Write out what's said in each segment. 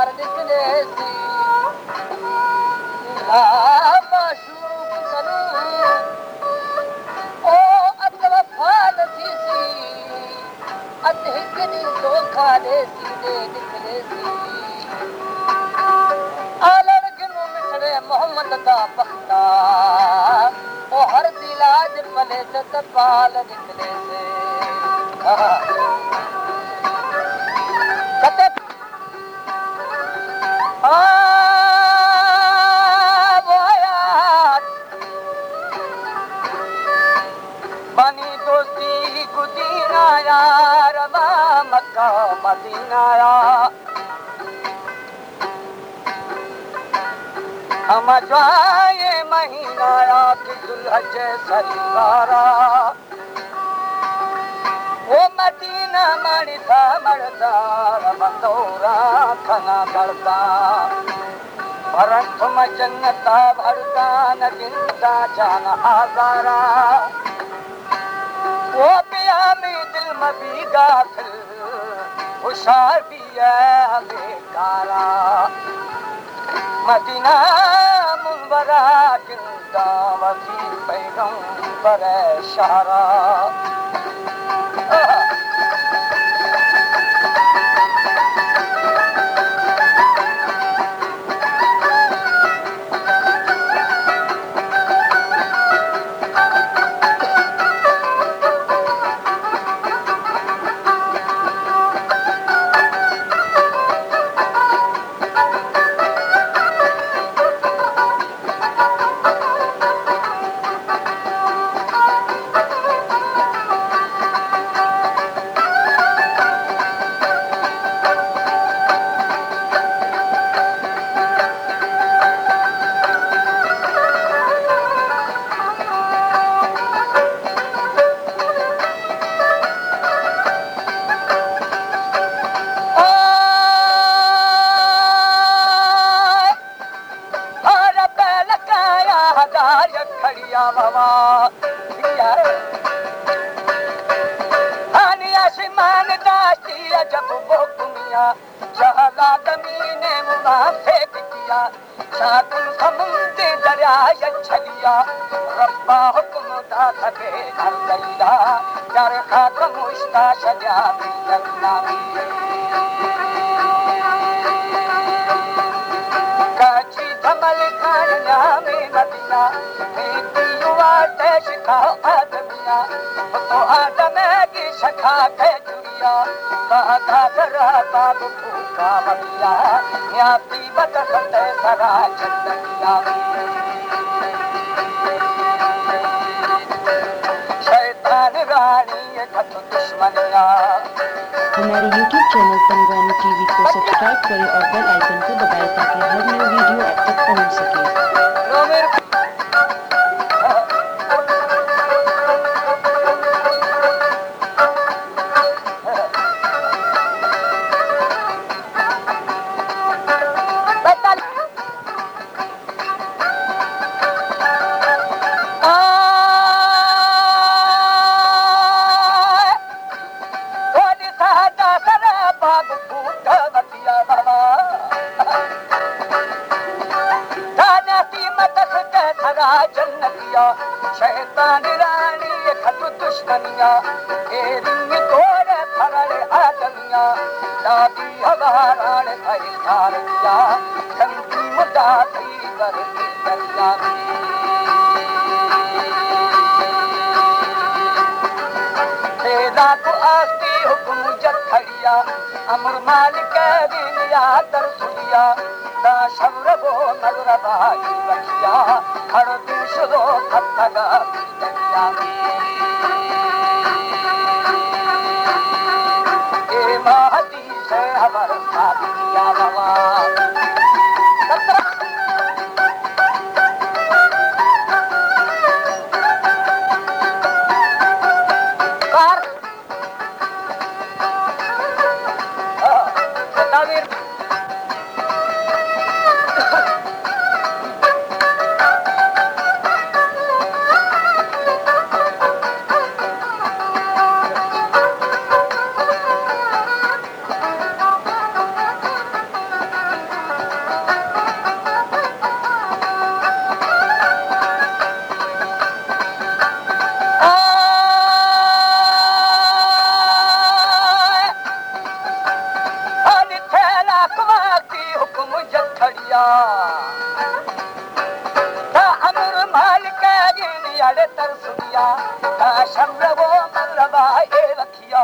पार निकले सी माशूक सनू ओ अत वफा नथी सी अत हिक ॾींहुं धोखा ॾे सी ॾे निकले सी आलड़ गिनो मिठड़े मोहम्मद दा बख्ता ओ हर दिलाज पले त पाल निकले से कते बनी दोस्ती गुदीना यार मक्का मदीना हम जाए महीना कि दुल्हज सरीवारा वो मदीना मणिता मरदार बंदोरा खना करता परंतु जन्नता भरता न जिंदा जान आजारा वो पिया में दिल में भी गाफिल होशियार भी है बेकारा मदीना मुनवरा जिंदा वसी पैगंबर इशारा खड़िया बाबा आसमान दास्ती जब वो दुनिया जहला जमीने मुनाफिक किया साकुल समुद्र दरिया छलिया रब्बा हुक्म दा थके हर गईला कर खाक मुश्ता सजा भी लगना काची धमल खानिया में मदीना शिखा आदमिया तो आदम की शखा के जुड़िया कहता जरा बाबू फूका बलिया याती बदखते सरा चंदनिया शैतान रानी खत दुश्मनिया हमारे YouTube चैनल पंगवानी टीवी को सब्सक्राइब करें और बेल आइकन को दबाएं ताकि हर नई वीडियो आप तक पहुंच सके। शैतान रानी खत दुश्मनिया एरिंग तोड़ फरड़ आदमिया दादी हवारान थई खारिया गंदी मुदाफी करती दरिया तेरा को आस्ती हुक्म जग खड़िया अमर मालिक दिलिया तरसुलिया दा शब्र वो नजर भाई बखिया हर दूसरो खतगा दरिया ए महदी से हमार साथिया बाबा नदिया ता अमर मालिक जिन अड़े तरसुदिया ता शम्र वो मलबा ए रखिया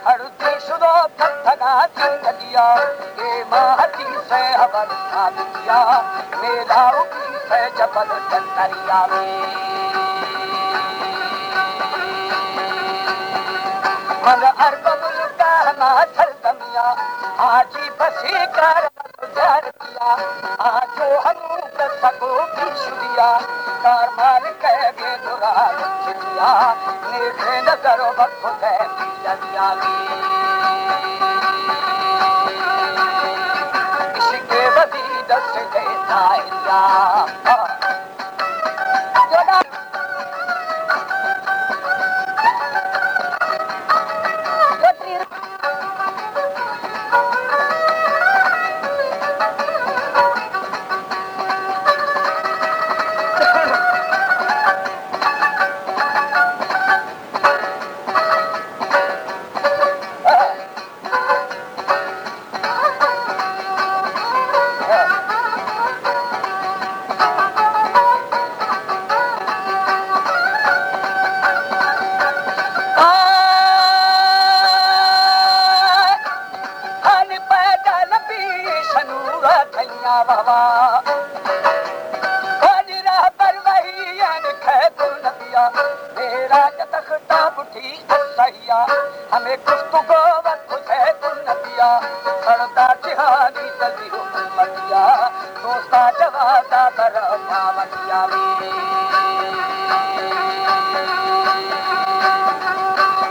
हरती शुदो थगा जिंदगिया ए महती से हबर सादिया मेरा उकी से जबल कंदरिया में मन अरबुल का माथल दमिया आजी बसी कर गुजार दिया आजो हम सको की शुदिया कार मार कह गे दुरा चिया नेखे नजरो बखो है पिया इसके बदी दस देता या बाबा पर वही नदिया मेरा तख्ता बुढ़ी सैया हमें गुफ्तगू वक्त है नदिया सरदा जिहादी जल्दी मदिया दोस्ता जवादा कर मावतिया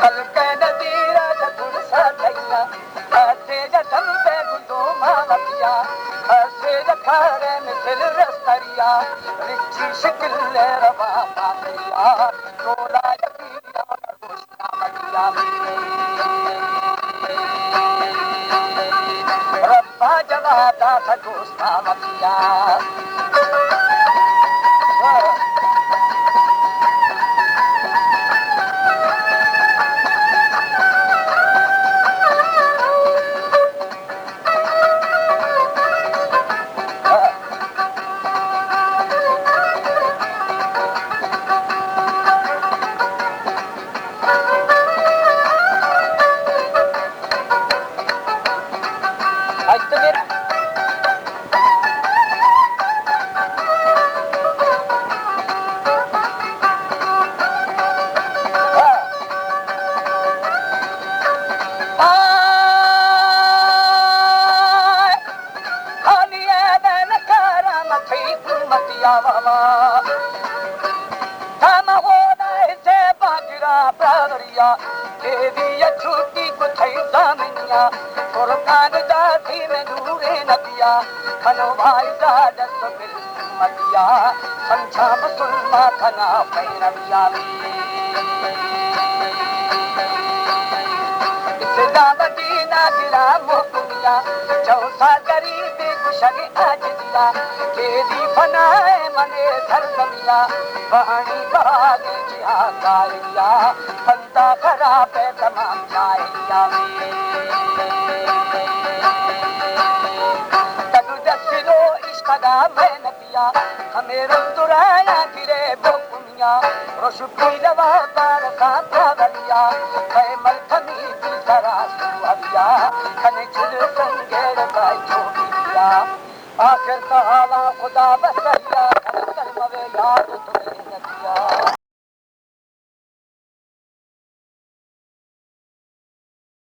कल के नदीरा जतुर सैया ऐसे जतन पे गुंदो मावतिया खारे मिसल रस्तरिया रिची शिकिल रवा पातिया तोला यकीया रोशना मदिया रब्बा जवादा सदोस्ता मदिया छुट्टी कुछ जामिया कुर्बान दादी में दूरे नदिया खनो भाई दादत बिल मदिया संछा मुसलमा खना पैरविया इस्लाम मदीना गिरा मुकुमिया चौसा गरीबी कुशग आज दिया केदी फनाए मने धरमिया पानी बागे जिया कारिया बंदा खराब है तमाम जाइया तनु दसिलो इश्कदा मैं नदिया हमें रंदुराया गिरे बुकुमिया रोशुकी लवा बार साथा बलिया मैं मलखनी की तरह सुअबिया कने चिल संगेर बाई छोड़िया आखिर कहाला खुदा बसैया कर मवे याद तुम्हें नदिया